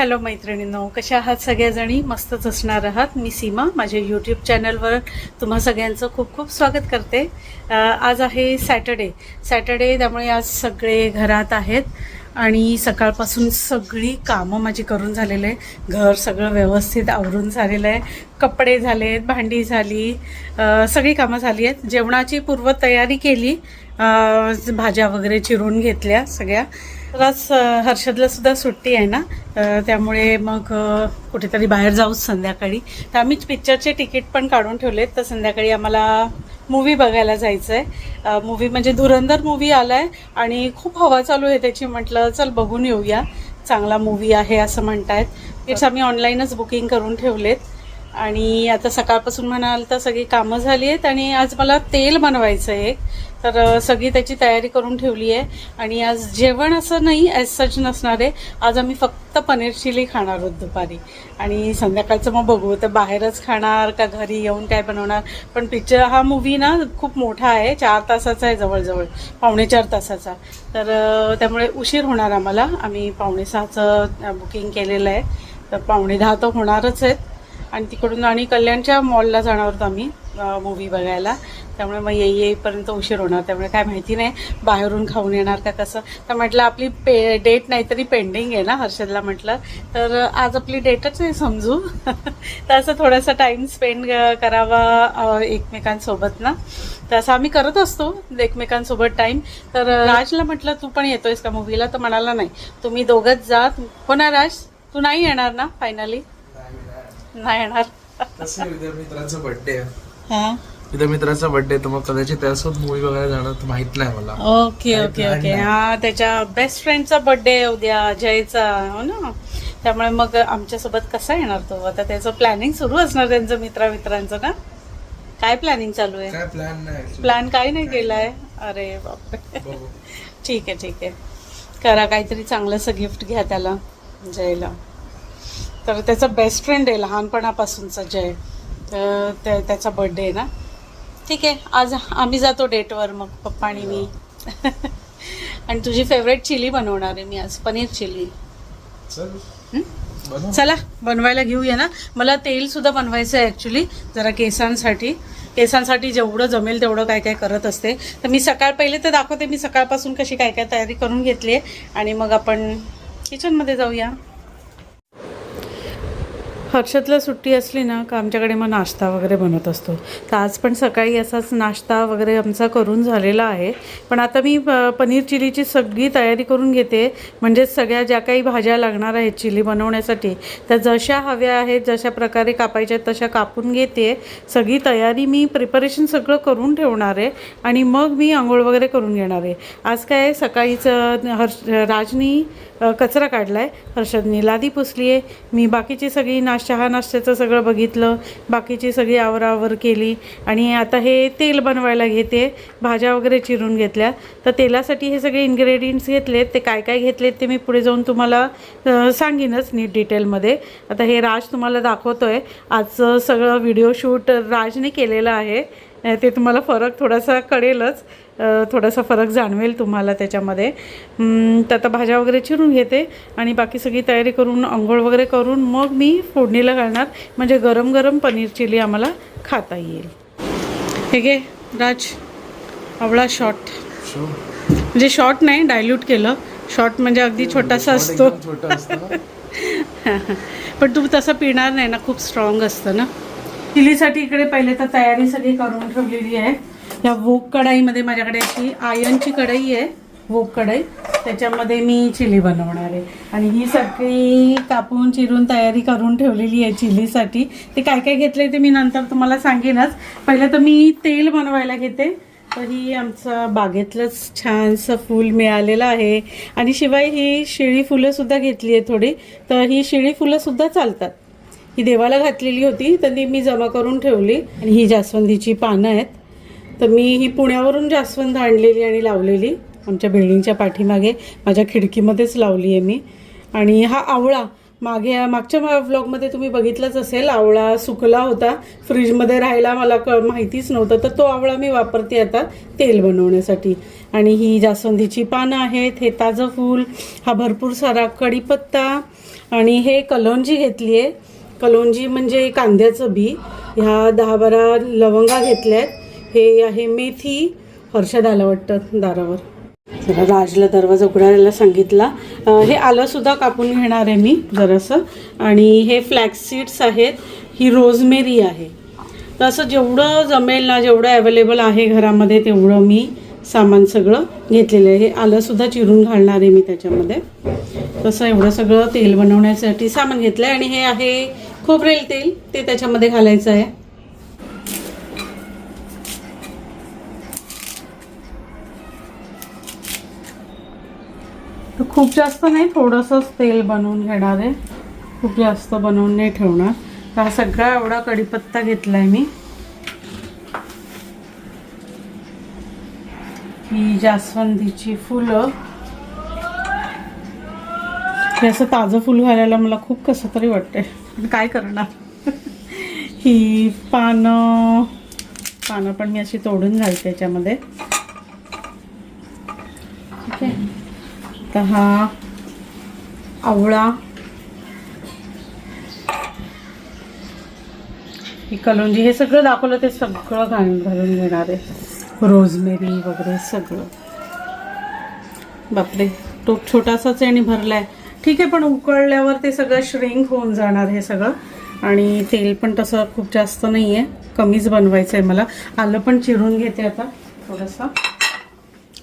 Hello मैत्रिणींनो, कशा आहात सगळ्याजणी? मस्तच असणार आहात. मी सीमा, माझ्या यूट्यूब चॅनलवर तुम्हा सगळ्यांचं खूप खूप स्वागत करते. आज आहे सॅटर्डे, त्यामुळे आज सगळे घरात आहेत आणि सकाळपासून सगळी कामं माझी करून झालेलं आहे. घर सगळं व्यवस्थित आवरून झालेलं आहे. कपडे झालेत, भांडी झाली, सगळी कामं झाली आहेत. जेवणाची पूर्वतयारी केली, भाज्या वगैरे चिरून घेतल्या सगळ्या. तर आज हर्षदला सुद्धा सुट्टी आहे ना, त्यामुळे मग कुठेतरी बाहेर जाऊच संध्याकाळी. तर आम्हीच पिक्चरचे तिकीट पण काढून ठेवलेत. तर संध्याकाळी आम्हाला मूवी बघायला जायचं आहे. मूवी म्हणजे धुरंधर मूवी आला आहे आणि खूप हवा चालू आहे त्याची. म्हटलं चल बघून येऊया, चांगला मूवी आहे असं म्हणतायत. तिकीट्स आम्ही ऑनलाईनच बुकिंग करून ठेवलेत. आणि आता सकाळपासून म्हणाल तर सगळी कामं झाली आहेत. आणि आज मला तेल बनवायचं आहे, तर सगळी त्याची तयारी करून ठेवली आहे. आणि आज जेवण असं नाही ॲज सच नसणार आहे. आज आम्ही फक्त पनीर चिली खाणार आहोत दुपारी, आणि संध्याकाळचं मग बघू तर बाहेरच खाणार का घरी येऊन काय बनवणार. पण पिक्चर हा मूवी ना खूप मोठा आहे, 4 तासाचा आहे, जवळजवळ 4.25 तासाचा. तर त्यामुळे उशीर होणार आम्हाला. आम्ही 5:45चं बुकिंग केलेलं आहे, तर 9:45 तर होणारच आहेत. आणि तिकडून आणि कल्याणच्या मॉलला जाणार आहोत आम्ही मूवी बघायला. त्यामुळे मग येईपर्यंत उशीर होणार. त्यामुळे काय माहिती नाही बाहेरून खाऊन येणार का कसं. तर म्हटलं आपली डेट नाहीतरी पेंडिंग आहे ना, हर्षदला म्हटलं तर आज आपली डेटच आहे समजू. तर असं थोडासा टाईम स्पेंड करावा एकमेकांसोबत ना, तर असं आम्ही करत असतो एकमेकांसोबत टाईम. तर राजला म्हटलं तू पण येतोयस का मूवीला, तर म्हणाला नाही तुम्ही दोघंच जा. हो ना राज, तू नाही येणार ना फायनली? नाही येणार. मित्राचा बर्थडे आहे. हां, उद्या मित्राचा बर्थडे, तर मग कदाचित त्यासोबत मूवी बघायला जाणार तर माहित नाही मला. Okay okay okay. हा, त्याच्या बेस्ट फ्रेंडचा बर्थडे आहे उद्या, जयचा, हो ना. त्यामुळे मग आमच्यासोबत कसा येणार तो? आता त्याचं प्लॅनिंग सुरू असणार त्यांचं मित्रांचं ना. काय प्लॅनिंग चालू आहे? काय प्लॅन नाही, प्लॅन काही नाही केलाय. अरे बापरे. ठीक आहे करा काहीतरी चांगलंसं गिफ्ट घ्या त्याला, जयला. तर त्याचा बेस्ट फ्रेंड आहे लहानपणापासूनचा जय, तर त्याचा बर्थडे आहे ना. ठीक आहे, आज आम्ही जातो डेटवर मग, पप्पा आणि मी. आणि तुझी फेवरेट चिली बनवणार आहे मी आज, पनीर चिली. चला बनवायला घेऊया ना. मला तेलसुद्धा बनवायचं आहे ॲक्च्युली, जरा केसांसाठी जेवढं जमेल तेवढं काय काय करत असते. तर मी पहिले तर दाखवते मी सकाळपासून कशी काय काय तयारी करून घेतली आहे, आणि मग आपण किचनमध्ये जाऊया. हर्षदला सुट्टी असली ना का आमच्याकडे मग नाश्ता वगैरे बनत असतो. तर आज पण सकाळी असाच नाश्ता वगैरे आमचा करून झालेला आहे. पण आता मी पनीर चिलीची सगळी तयारी करून घेते. म्हणजे सगळ्या ज्या काही भाज्या लागणार आहेत चिली बनवण्यासाठी, त्या जशा हव्या आहेत, जशा प्रकारे कापायच्या आहेत तशा कापून घेते. सगळी तयारी मी प्रिपरेशन सगळं करून ठेवणार आहे, आणि मग मी आंघोळ वगैरे करून घेणार आहे. आज काय सकाळीच राजनी कचरा काढला आहे, हर्षदनी लादी पुसली आहे. मी बाकीची सगळी नाश्त्याचं सगळं बघितलं, बाकीची सगळी आवरावर केली. आणि आता हे तेल बनवायला घेते. भाज्या वगैरे चिरून घेतल्या. तर तेलासाठी हे सगळे इन्ग्रेडियंट्स घेतलेत. ते काय काय घेतलेत ते मी पुढे जाऊन तुम्हाला सांगीनच नीट डिटेलमध्ये. आता हे राज तुम्हाला दाखवतो आहे. आजचं सगळं व्हिडिओ शूट राजने केलेलं आहे. ते तुम्हाला फरक थोडासा कळेलच, थोडासा फरक जाणवेल तुम्हाला त्याच्यामध्ये. तर आता भाज्या वगैरे चिरून घेते आणि बाकी सगळी तयारी करून आंघोळ वगैरे करून मग मी फोडणीला घालणार. म्हणजे गरम गरम पनीर चिली आम्हाला खाता येईल. हे घे राज, आवळा शॉट. म्हणजे शॉट नाही, डायल्यूट केलं. शॉट म्हणजे अगदी छोटासा असतो. पण तू तसं पिणार नाही ना, खूप स्ट्रॉंग असतं ना. चिलीसाठी इकडे पहिले तर तयारी सगळी करून ठेवलेली आहे. या वोक कढाईमध्ये माझ्याकडे अशी आयर्नची कढई आहे, वोक कढई. त्याच्यामध्ये मी चिली बनवणार आहे. आणि ही सगळी कापून चिरून तयारी करून ठेवलेली आहे चिलीसाठी. ते काय काय घेतलं आहे ते मी नंतर तुम्हाला सांगेनच. पहिलं तर मी तेल बनवायला घेते. तर ही आमचं बागेतलंच छानसं फूल मिळालेलं आहे. आणि शिवाय ही शिळी फुलंसुद्धा घेतली आहे थोडी. तर ही शिळी फुलंसुद्धा चालतात. ही देवाला घातलेली होती तर ती मी जमा करून ठेवली. आणि ही जास्वंदीची पानं आहेत. तर मी ही पुण्यावरून जास्वंद आणलेली आणि लावलेली आमच्या बिल्डिंगच्या पाठीमागे माझ्या खिडकीमध्येच लावली आहे मी. आणि हा आवळा मागच्या व्लॉगमध्ये तुम्ही बघितलंच असेल, आवळा सुकला होता, फ्रीजमध्ये राहायला मला माहितीच नव्हतं, तर तो आवळा मी वापरते आता तेल बनवण्यासाठी. आणि ही जास्वंदीची पानं आहेत, हे ताजं फूल, हा भरपूर सारा कढीपत्ता, आणि हे कलोंजी घेतली आहे. कलोंजी म्हणजे कांद्याचं बी. ह्या 10-12 लवंगा घेतल्या आहेत. हे आहे मेथी. हर्षद आलं वाटतं दारावर. जरा राजला दरवाजा उघडायला सांगितला. हे आलंसुद्धा कापून घेणार आहे मी जरासं. आणि हे फ्लॅक्स सीड्स आहेत, ही रोजमेरी आहे. तर असं जेवढं जमेल ना, जेवढं अवेलेबल आहे घरामध्ये तेवढं मी सामान सगळं घेतलेलं आहे. हे आलंसुद्धा चिरून घालणार आहे मी त्याच्यामध्ये. तसं एवढं सगळं तेल बनवण्यासाठी सामान घेतलं आहे. आणि हे आहे खोबरेल तेल, ते त्याच्यामध्ये घालायचं आहे. खूप जास्त नाही, थोडंसंच तेल बनवून घेणार आहे, खूप जास्त बनवून नाही ठेवणार. तर हा सगळा एवढा कढीपत्ता घेतला आहे मी. ही जास्वंदीची फुलं, हे असं ताजं फुल घालायला मला खूप कसं तरी वाटतंय, पण काय करणार. ही पानं पण मी अशी तोडून घालते त्याच्यामध्ये. ठीक आहे. तर हा आवळा, ही कलोंजी, हे सगळं दाखवलं ते सगळं घालून घेणार आहे. रोजमेरी वगैरे सगळं. बापरे, टोप छोटासाच आहे आणि भरलाय. ठीक आहे, पण उकळल्यावर ते सगळं श्रिंक होऊन जाणार हे सगळं. आणि तेल पण तसं खूप जास्त नाही आहे, कमीच बनवायचं आहे मला. आलं पण चिरून घेते आता थोडंसं,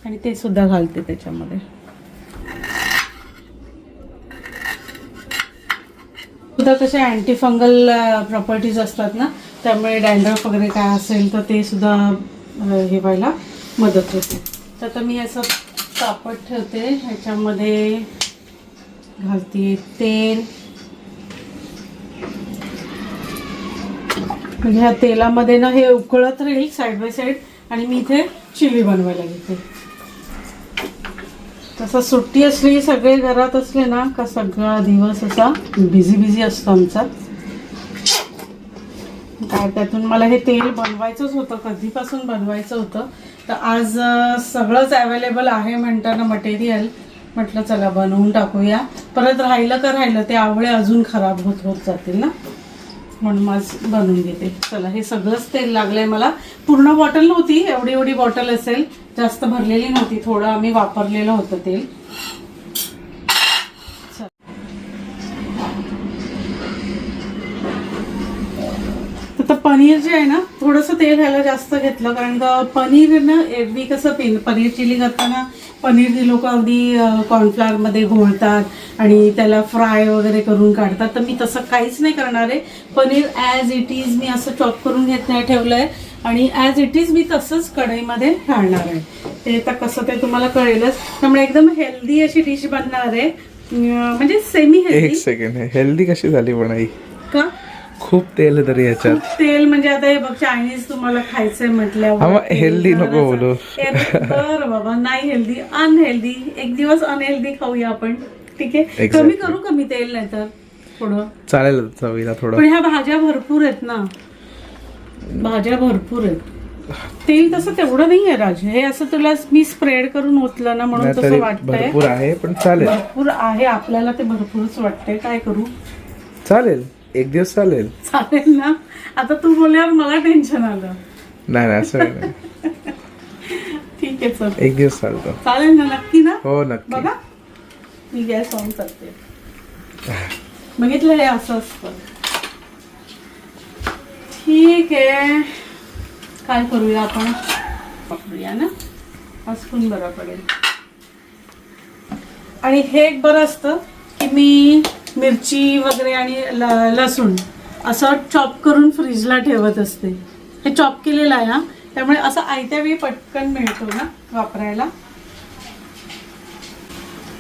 आणि ते सुद्धा घालते त्याच्यामध्ये. सुद्धा कसे अँटी फंगल प्रॉपर्टीज असतात ना, त्यामुळे डॅन्ड्रफ वगैरे काय असेल तर ते सुद्धा हे व्हायला मदत होते. तर आता मी असं तापत ठेवते, ह्याच्यामध्ये घालते तेल. म्हणजे ह्या तेलामध्ये ना हे उकळत राहील साईड बाय साईड, आणि मी इथे चिली बनवायला घेते. तसं सुट्टी असली, सगळे घरात असले ना का सगळा दिवस असा बिझी असतो आमचा. काय त्यातून मला हे तेल बनवायचंच होतं, कधीपासून बनवायचं होतं. तर आज सगळंच अवेलेबल आहे म्हणताना मटेरियल, म्हटलं चला बनवून टाकूया. परत राहिलं ते आवळे अजून खराब होत जातील ना, म्हणून माझ बनवून घेते. चला, हे सगळंच तेल लागलंय मला. पूर्ण बॉटल नव्हती, एवढी बॉटल असेल, जास्त भरलेली नव्हती, थोडं आम्ही वापरलेलं होतं तेल. तर पनीर जे आहे ना, थोडंसं तेल घ्यायला जास्त घेतलं, कारण का पनीर ना एरवी कसं पनीर चिली करताना पनीर लोक अगदी कॉर्नफ्लॉवरमध्ये घोळतात आणि त्याला फ्राय वगैरे करून काढतात. तर मी तसं काहीच नाही करणार आहे. Paneer as it is me असं चॉप करून ठेवलं आहे, आणि ॲज इट इज मी तसंच कढईमध्ये घालणार आहे. ते तर कसं ते तुम्हाला कळेलच. त्यामुळे एकदम हेल्दी अशी डिश बनणार आहे, म्हणजे सेमी हेल्दी. एक सेकंड, हेल्दी कशी झाली पण आई? का खूप तेल आहे तरी याच्यात. तेल म्हणजे आता हे बघ, चायनीज तुम्हाला खायचंय म्हटल्यावर हेल्दी नको बोलू. बरं बाबा, नाही हेल्दी, अनहेल्दी. एक दिवस अनहेल्दी खाऊया आपण, ठीक आहे. कमी कमी तेल, नाही तर थोडं चालेल चवीला थोडं. पण ह्या भाज्या भरपूर आहेत ना, भाज्या भरपूर आहेत. तेल तसं तेवढं नाही आहे राज. हे असं तुला मी स्प्रेड करून ओतलं ना, म्हणून तसं वाटतंय. भरपूर आहे पण चालेल. भरपूर आहे, आपल्याला ते भरपूरच वाटतंय. काय करू? चालेल, एक दिवस चालेल. चालेल ना. आता तू बोलल्यावर मला टेन्शन आलं. नाही असं नाही. ठीक आहे, चल, एक दिवस चालतो. चालेल ना? नक्की ना? हो नक्की. बघा, मी गॅस ऑन करते. बघितलं, हे असं असतं. ठीक आहे, काय करूया आपण? वापरूया ना, स्पून बरं पडेल. आणि हे एक बरं असतं की मी मिरची वगैरे आणि लसूण असं चॉप करून फ्रीजला ठेवत असते. हे चॉप केलेलं आहे ना, त्यामुळे असं आयत्या वेळी पटकन मिळतो ना वापरायला.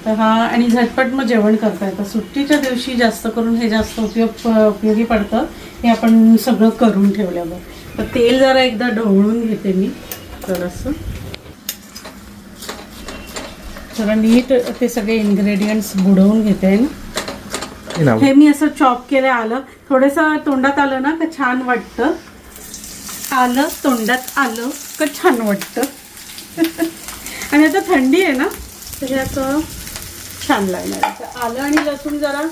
तर हा, आणि झटपट मग जेवण करता येतं. सुट्टीच्या दिवशी जास्त करून हे जास्त उपयोगी पडतं, हे आपण सगळं करून ठेवल्यावर. तर तेल जरा एकदा ढवळून घेते मी थोडंसं, जरा नीट ते सगळे इन्ग्रेडियंट्स बुडवून घेते ना. हे मी असं चॉप केलं आलं, थोडंसं तोंडात आलं ना का छान वाटतं. आलं तोंडात आलं का छान वाटतं. आणि आता थंडी आहे ना तर हे असं छान लागणार आहे. आलं आणि लसूण जरा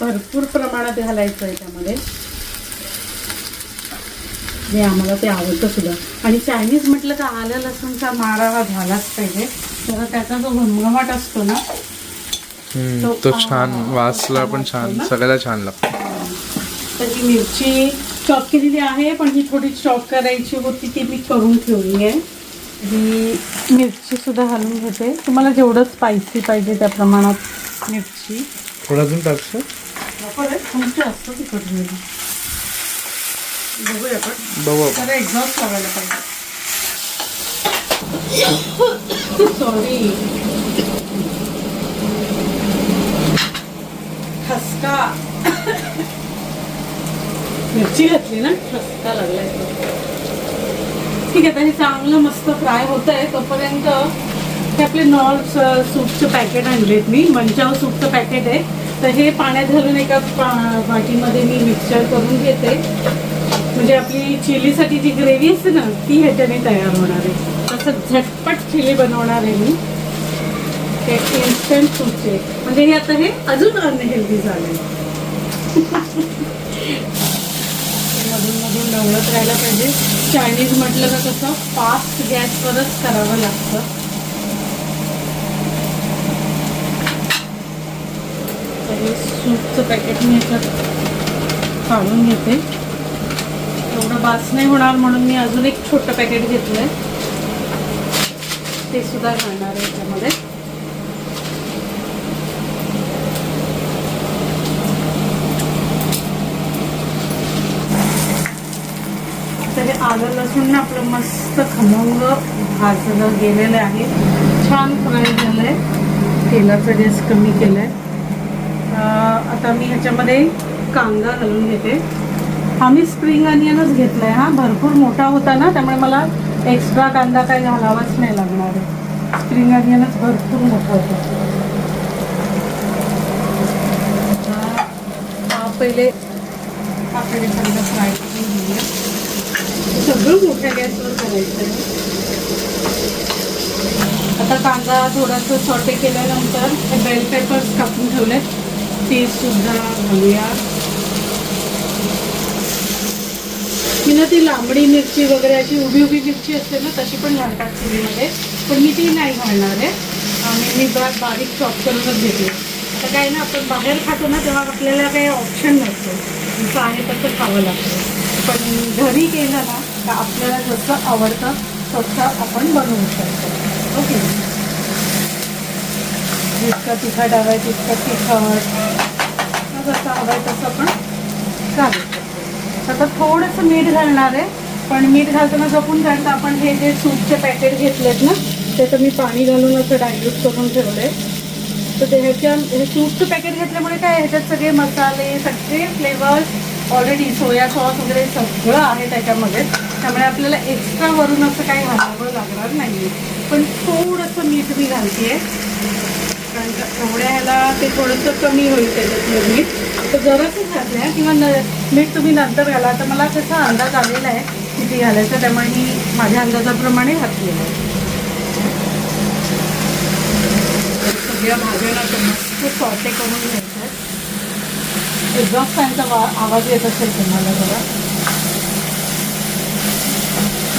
भरपूर प्रमाणात घालायचं आहे त्यामध्ये. हे आम्हाला ते आवडतं सुद्धा. आणि चायनीज म्हटलं का आलं लसूणचा मारा हा झालाच पाहिजे. तर त्याचा जो घमघमाट असतो ना तो छान वासला पण छान, सगळ्याला छान लागतो. तर ही मिरची चॉप केलेली आहे, पण ही थोडी चॉप करायची होती ती मी करून ठेवली आहे. ही मिरची सुद्धा घालून घेते. तुम्हाला जेवढं स्पायसी पाहिजे त्या प्रमाणात मिरची. थोडं अजून टाकतो. तुमची असतं तिखट मिरची. बघूया आपण. बघू. जरा एक्झॉस्ट लावायला पाहिजे. सॉरी. ठसका. मिरची घातली ना, ठसका लागलाय. ठीक आहे, आता हे चांगलं मस्त फ्राय होत आहे. तोपर्यंत हे आपले नॉर्थ सूपचं पॅकेट आणलेत मी. मंचाव सूपचं पॅकेट आहे. तर हे पाण्यात घालून एका वाटीमध्ये मी मिक्सचर करून घेते. म्हणजे आपली चिलीसाठी जी ग्रेव्ही असते ना ती ह्याच्याने तयार होणार आहे. तसं झटपट चिली बनवणार आहे मी. हे इन्स्टंट सूपचे. म्हणजे हे आता हे अजून अनहेल्दी झाले. मधून मधून ढवळत राहायला पाहिजे. चायनीज म्हटलं का कसं फास्ट गॅसवरच करावं लागतं. तर हे सूपचं पॅकेट मी याच्यात काढून घेते. एवढं बास नाही होणार म्हणून मी अजून एक छोटं पॅकेट घेतलं आहे. ते सुद्धा घालणार आहे याच्यामध्ये. तर हे आलं लसूण ना आपलं मस्त खमंग भाजलं गेलेलं आहे. छान फ्राय झालं आहे. तेलाचं गॅस कमी केलं आहे. आता मी ह्याच्यामध्ये कांदा घालून घेते. हा मी स्प्रिंग अनियनच घेतला आहे. हा भरपूर मोठा होता ना त्यामुळे मला एक्स्ट्रा कांदा काही घालावाच नाही लागणार आहे. स्प्रिंग अनियनच भरपूर मोठा होता. हा पहिले आपल्याकडे कांदा फ्राय करून घेऊया. सगळं मोठ्या गॅसवर करायचं आहे. आता कांदा थोडासा सॉटे केल्यानंतर हे बेल पेपर्स कापून ठेवले ते सुद्धा घालूया. मी ना ती लांबडी मिरची वगैरे अशी उभी उभी मिरची असते ना तशी पण घालतात चिलीमध्ये, पण मी ती नाही घालणार आहे. आणि मी बारीक चॉप करूनच घेते. आता काय ना आपण बाहेर खातो ना तेव्हा आपल्याला काही ऑप्शन नसतो. जसं आहे तसं खावं लागतं. पण घरी केलं ना तर आपल्याला जसं आवडतं तसं आपण बनवू शकतो. ओके. जितकं तिखट हवं आहे तितकं तिखट जसं हवं आहे तसं आपण घालू शकतो. आता थोडंसं मीठ घालणार आहे, पण मीठ घालताना जपून घालता. आपण हे जे सूपचे पॅकेट घेतलेत ना त्याचं मी पाणी घालून असं डायल्यूट करून ठेवलं आहे. तर ते हे सूपचं पॅकेट घेतल्यामुळे काय ह्याच्यात सगळे मसाले सगळे फ्लेवर्स ऑलरेडी सोया सॉस वगैरे सगळं आहे त्याच्यामध्ये. त्यामुळे आपल्याला एक्स्ट्रा वरून असं काही घालावं लागणार नाही. पण थोडंसं मीठ मी घालते आहे कारण एवढ्या ह्याला ते थोडंसं कमी होईल त्याच्यातलं मीठ. तर जरासं घातलं आहे किंवा मीठ तुम्ही नंतर घाला. तर मला त्याचा अंदाज आलेला आहे किती घालायचं त्यामुळे मी माझ्या अंदाजाप्रमाणे घातलेलं आहे. सगळ्या भाज्यांना मस्त सॉटे करून घ्यायचं आहे. एक्झॉस्ट फॅनचा आवाज येत असेल तुम्हाला जरा.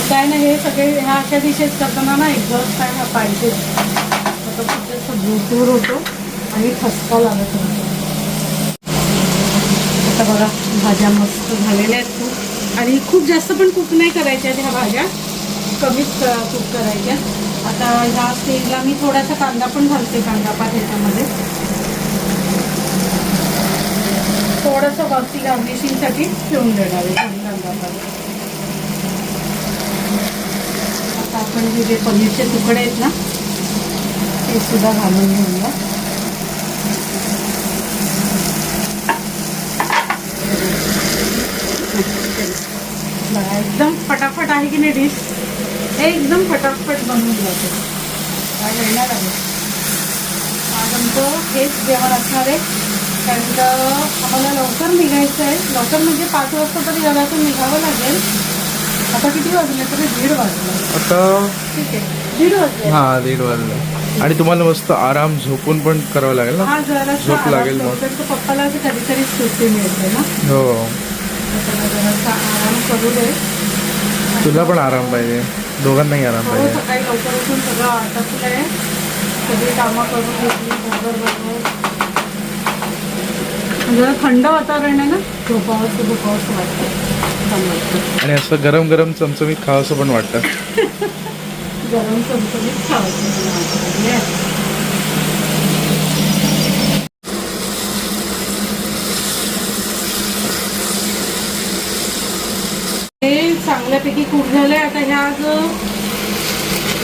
काय नाही हे सगळे ह्या अशा डिशेस करताना ना एक्झॉस्ट फॅन हा पाहिजे. आता खूप जास्त भूर होतो आणि ठसका लागत होतो. आता बघा भाज्या मस्त झालेल्या आहेत खूप. आणि खूप जास्त पण कुक नाही करायच्या ह्या भाज्या, कमीच कुक करायच्या. आता ह्या स्टेजला मी थोडासा कांदा पण घालते. कांदा पात ह्याच्यामध्ये थोडंसं वरती गार्निशिंगसाठी ठेवून देणार आहे कांदा पात. आता आपण जे पनीरचे तुकडे आहेत ना ते सुद्धा घालून घेऊया. बघा एकदम फटाफट आहे की नाही डिश. एकदम फटाफट बनवून जाते. काय येणार आहे आज आमचं हेच जेवण असणार आहे. अँड आम्हाला लवकर निघायचं आहे. लवकर म्हणजे 5 वाजता तरी घरातून निघावं लागेल. आता किती वाजले? तरी 1:30 वाजले. आता ठीक आहे, 1:30 वाजले. हा 1:30 वाजले. आणि तुम्हाला मस्त आराम झोपून पण करावं लागेल ना. हा जरा झोप लागेल मग. पप्पाला असं कधीतरी सुट्टी मिळते ना. हो, त्याला जरासा आराम करू दे. तुला पण आराम पाहिजे, दोघांनाही आराम हो, पाहिजे. सकाळी लवकर उठून सगळं आटपलंय. सगळी कामं करून घेतली बरोबर. जरा थंड वातावरण आहे ना, झोपावंसं वाटतं. आणि असं गरम गरम चमचमीत खावंसं पण वाटतं. गरम चमचमीत खावंसं. हे चांगल्यापैकी कूक झालंय. आता ह्या जो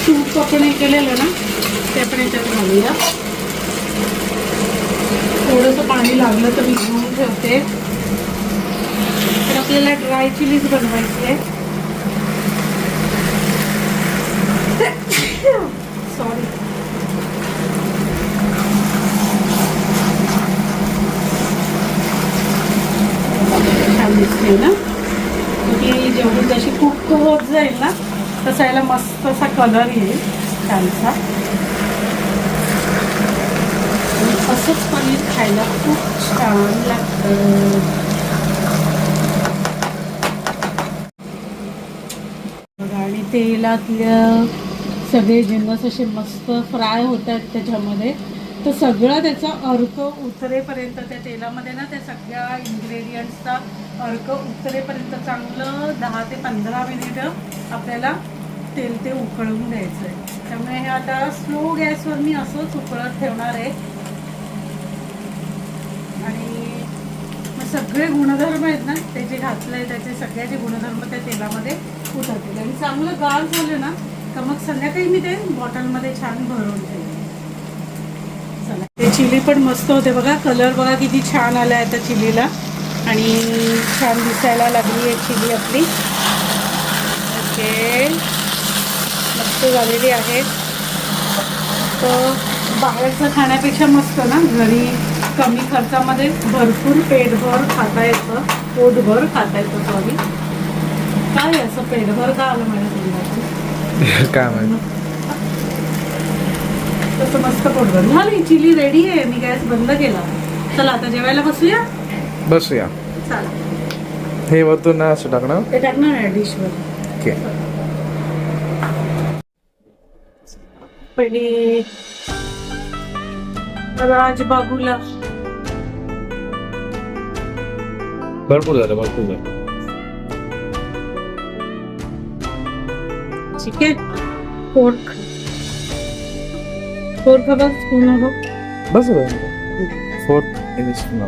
सूप आपण हे केलेलं ना, ते आपण याच्यात घालूया. थोडंसं पाणी लागलं तर मी घेऊन ठेवते. तर आपल्याला ड्राय चिलीज बनवायची आहे. सॉरी. छान दिसते ना, की जेवढी जशी कुक होत जाईल ना तसा याला मस्त असा कलर येईल छानसा. असंच पनीर खायला खूप छान लागतं. आणि तेलातल्या सगळे जिन्नस असे मस्त फ्राय होतात त्याच्यामध्ये. तर सगळा त्याचा अर्क उतरेपर्यंत त्या तेलामध्ये ना त्या सगळ्या इन्ग्रेडियंट्सचा अर्क उतरेपर्यंत चांगलं 10 ते 15 मिनिटं आपल्याला तेल ते उकळवून द्यायचं आहे. त्यामुळे हे आता स्लो गॅसवर मी असंच उकळत ठेवणार आहे. आणि मग सगळे गुणधर्म आहेत ना ते जे घातलं आहे त्याचे सगळ्याचे गुणधर्म त्या तेलामध्ये उतरतील. आणि चांगलं गार झालं ना तर मग संध्याकाळी मी ते बॉटलमध्ये छान भरून ठेवते. चला, ते चिली पण मस्त होते बघा. कलर बघा किती छान आला आहे आता चिलीला. आणि छान दिसायला लागली आहे चिली आपली. ओके, मस्त झालेली आहे. तर बाहेरचं खाण्यापेक्षा मस्त ना घरी कमी खर्चामध्ये भरपूर पेटभर खाता येतं. पोटभर खाता येतं. सॉरी, काय असं पेटभर का आलं माझ्या काय माहिती. तसं मस्त पोटभर झाली. चिली रेडी आहे. मी गॅस बंद केला. चला आता जेवायला बसूया. बसूया. चला, हे वरतून ना असं टाकणार. ते टाकणार आहे डिशवर. ओके. पहिली राजबाबूला भरपूर झालं, भरपूर झालं. चिकन पोर्क बस स्पून हो. बस 4 स्पून.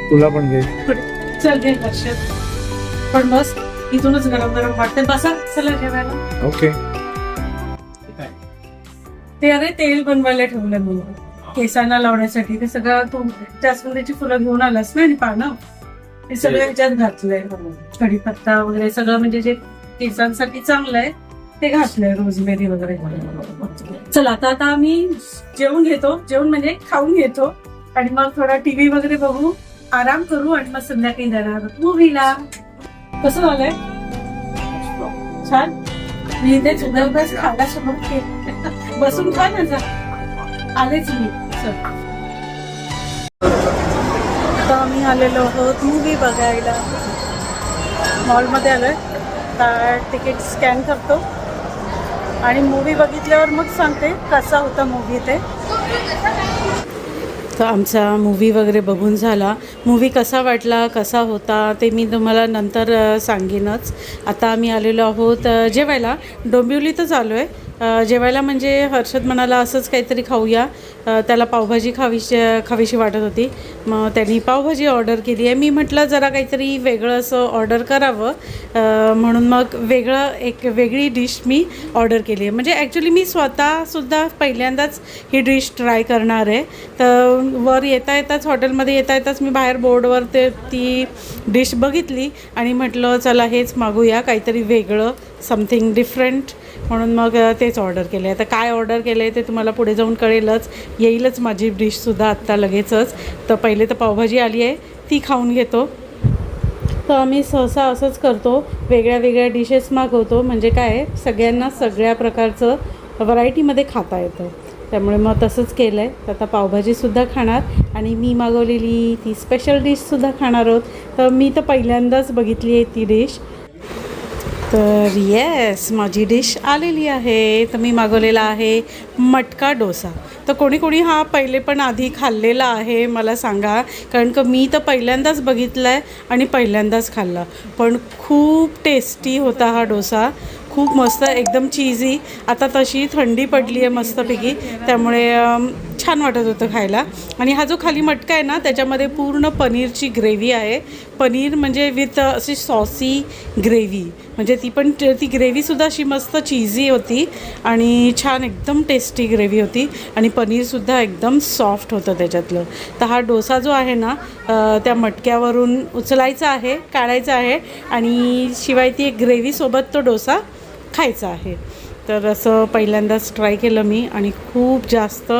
तुला पण घे. चल घे लक्षात. पण बस इथूनच गरम गरम वाटते. बसा चला जेवायला. ओके. ते अरे तेल बनवायला ठेवलं मी केसांना लावण्यासाठी. ते सगळं तू जास्वंदीची फुलं घेऊन आलास ना आणि पानं ते सगळं ह्याच्यात घातलंय. कढीपत्ता वगैरे सगळं म्हणजे जे केसांसाठी चांगलं आहे ते घातलंय. रोजमेरी वगैरे. चला आता आम्ही जेवून घेतो. जेवण म्हणजे खाऊन घेतो. आणि मग थोडा टीव्ही वगैरे बघू, आराम करू. आणि मग संध्याकाळी जाणार मूवीला. कसं झालंय? छान. मी इथे सुंदरबस खायला समोर बसून खा ना जा. आलेच मी. आता आम्ही आलेलो आहोत मूवी बघायला. मॉलमध्ये आलोय. तिकीट स्कॅन करतो आणि मूवी बघितल्यावर मग सांगते कसा होता मूवी ते. तर आमचा मूवी वगैरे बघून झाला. मूवी कसा वाटला, कसा होता ते मी तुम्हाला नंतर सांगेनच. आता आम्ही आलेलो आहोत जेवायला. डोंबिवलीतच आलो आहे जेवायला. म्हणजे हर्षद म्हणाला असंच काहीतरी खाऊया. त्याला पावभाजी खावीशी वाटत होती. मग त्यांनी पावभाजी ऑर्डर केली आहे. मी म्हटलं जरा काहीतरी वेगळं असं ऑर्डर करावं. म्हणून मग एक वेगळी डिश मी ऑर्डर केली आहे. म्हणजे ॲक्च्युली मी स्वतःसुद्धा पहिल्यांदाच ही डिश ट्राय करणार आहे. तर वर येताच हॉटेलमध्ये येताच मी बाहेर बोर्डवर ती डिश बघितली आणि म्हटलं चला हेच मागूया, काहीतरी वेगळं, समथिंग डिफरंट. म्हणून मग तेच ऑर्डर केलं आहे. आता काय ऑर्डर केलं आहे ते तुम्हाला पुढे जाऊन कळेलच, येईलच माझी डिशसुद्धा आत्ता लगेचच. तर पहिले तर पावभाजी आली आहे, ती खाऊन घेतो. तर आम्ही सहसा असंच करतो, वेगळ्या वेगळ्या डिशेस मागवतो, म्हणजे काय सगळ्यांना सगळ्या प्रकारचं व्हरायटीमध्ये खाता येतं. त्यामुळे मग तसंच केलं आहे. तर आता पावभाजीसुद्धा खाणार आणि मी मागवलेली ती स्पेशल डिशसुद्धा खाणार आहोत. तर मी तर पहिल्यांदाच बघितली आहे ती डिश. तर येस, माझी डिश आलेली आहे. तर मी मागवलेला आहे मटका डोसा. तर कोणी कोणी हा पहिले पण आधी खाल्लेला आहे मला सांगा, कारण का मी तर पहिल्यांदाच बघितला आहे आणि पहिल्यांदाच खाल्ला. पण खूप टेस्टी होता हा डोसा, खूप मस्त, एकदम चीजी. आता तशी थंडी पडली आहे मस्तपैकी, त्यामुळे छान वाटत होतं खायला. आणि हा जो खाली मटका आहे ना, त्याच्यामध्ये पूर्ण पनीरची ग्रेव्ही आहे. पनीर म्हणजे विथ अशी सॉसी ग्रेव्ही, म्हणजे ती ग्रेव्हीसुद्धा अशी मस्त चीजी होती आणि छान एकदम टेस्टी ग्रेव्ही होती आणि पनीरसुद्धा एकदम सॉफ्ट होतं त्याच्यातलं. तर हा डोसा जो आहे ना, त्या मटक्यावरून उचलायचा आहे, काढायचा आहे आणि शिवाय ती एक ग्रेव्हीसोबत तो डोसा खायचा आहे. तर असं पहिल्यांदाच ट्राय केलं मी आणि खूप जास्त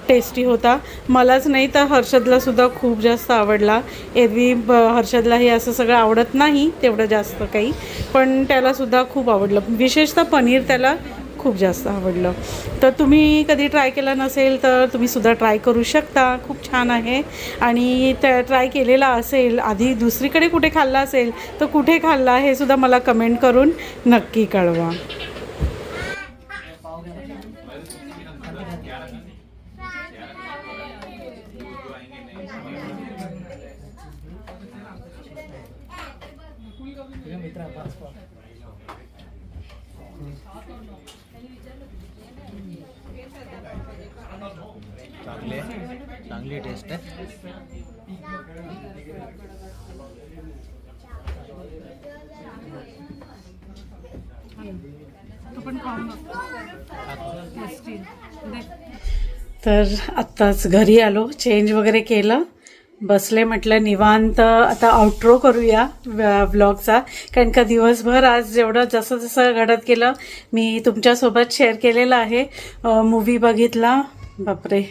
टेस्टी होता. मलाच नाही तर हर्षदलासुद्धा खूप जास्त आवडला. एरवी हर्षदला हे असं सगळं आवडत नाही तेवढं जास्त काही, पण त्यालासुद्धा खूप आवडलं. विशेषतः पनीर त्याला खूप जास्त आवडलं. तर तुम्ही कधी ट्राय केला नसेल तर तुम्हीसुद्धा ट्राय करू शकता, खूप छान आहे. आणि त्या ट्राय केलेला असेल, आधी दुसरीकडे कुठे खाल्ला असेल तर कुठे खाल्ला हे सुद्धा मला कमेंट करून नक्की कळवा. चांगली टेस्ट आहे. तर आत्ताच घरी आलो, चेंज वगैरे केलं, बसले, म्हटलं निवांत आता आउट्रो करूया व्लॉगचा. कारण का दिवसभर आज जेवढं जसं जसं घडत गेलं मी तुमच्यासोबत शेअर केलेलं आहे. मूवी बघितला, बापरे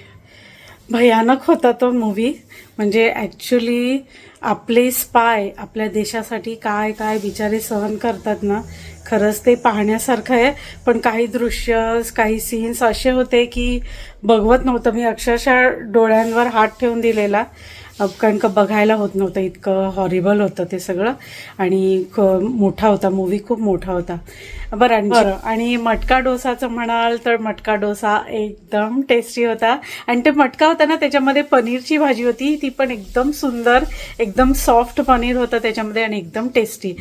भयानक होता तो मूवी. म्हणजे ॲक्च्युली आपले स्पाय आपल्या देशासाठी काय काय बिचारे सहन करतात ना, खरंच ते पाहण्यासारखं आहे. पण काही दृश्य, काही सीन्स असे होते की बघवत नव्हतं. मी अक्षरशः डोळ्यांवर हात ठेवून दिलेला, कारण का बघायला होत नव्हतं, इतकं हॉरिबल होतं ते सगळं. आणि मोठा होता मूवी, खूप मोठा होता. बरं आणि मटका डोसाचं म्हणाल तर मटका डोसा एकदम टेस्टी होता. आणि ते मटका होता ना, त्याच्यामध्ये पनीरची भाजी होती, ती पण एकदम सुंदर, एकदम सॉफ्ट पनीर होतं त्याच्यामध्ये आणि एकदम टेस्टी.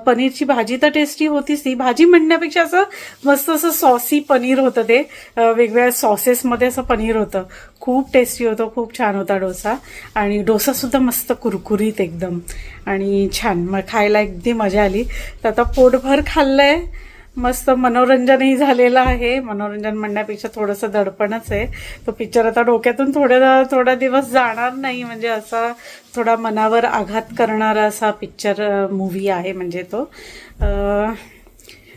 पनीरची भाजी तर टेस्टी होतीच, ती भाजी म्हणण्यापेक्षा असं मस्त असं सॉसी पनीर होतं ते, वेगवेगळ्या सॉसेसमध्ये असं पनीर होतं. खूप टेस्टी होतं, खूप छान होता डोसा. आणि डोसासुद्धा मस्त कुरकुरीत एकदम आणि छान, मग खायला अगदी मजा आली. तर आता पोटभर खाल्लंय, मस्त मनोरंजनही झालेलं आहे. मनोरंजन म्हणण्यापेक्षा थोडंसं दडपणच आहे. तो पिक्चर आता डोक्यातून थोडा दिवस जाणार नाही, म्हणजे असा थोडा मनावर आघात करणारा असा पिक्चर मूवी आहे म्हणजे तो.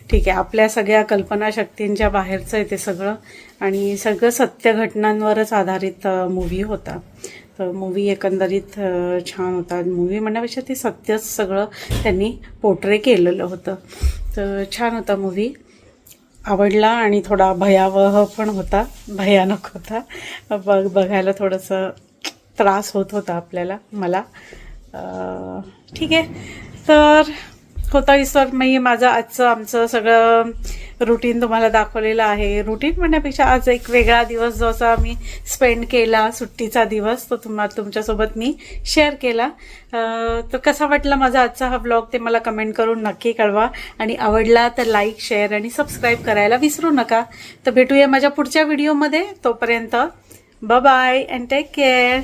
ठीक आहे, आपल्या सगळ्या कल्पनाशक्तींच्या बाहेरचं आहे ते सगळं आणि सगळं सत्य घटनांवरच आधारित मूवी होता. तर मूवी एकंदरीत छान होता. मूवी म्हणण्यापेक्षा ते सत्यच सगळं त्यांनी पोर्ट्रे केलेलं होतं. तर छान होता मूवी, आवडला आणि थोडा भयावह पण होता, भयानक होता. बघायला थोडंसं त्रास होत होता आपल्याला, मला. ठीक आहे, तर होता विसर मी माझं आजचं आमचं सगळं रुटीन तुम्हाला दाखवलेलं आहे. रुटीन म्हणण्यापेक्षा आज एक वेगळा दिवस जो असा मी स्पेंड केला, सुट्टीचा दिवस, तो तुमच्यासोबत मी शेअर केला. तर कसा वाटला माझा आजचा हा व्लॉग ते मला कमेंट करून नक्की कळवा. आणि आवडला तर लाईक, शेअर आणि सबस्क्राईब करायला विसरू नका. तर भेटूया माझ्या पुढच्या व्हिडिओमध्ये. तोपर्यंत bye bye and take care.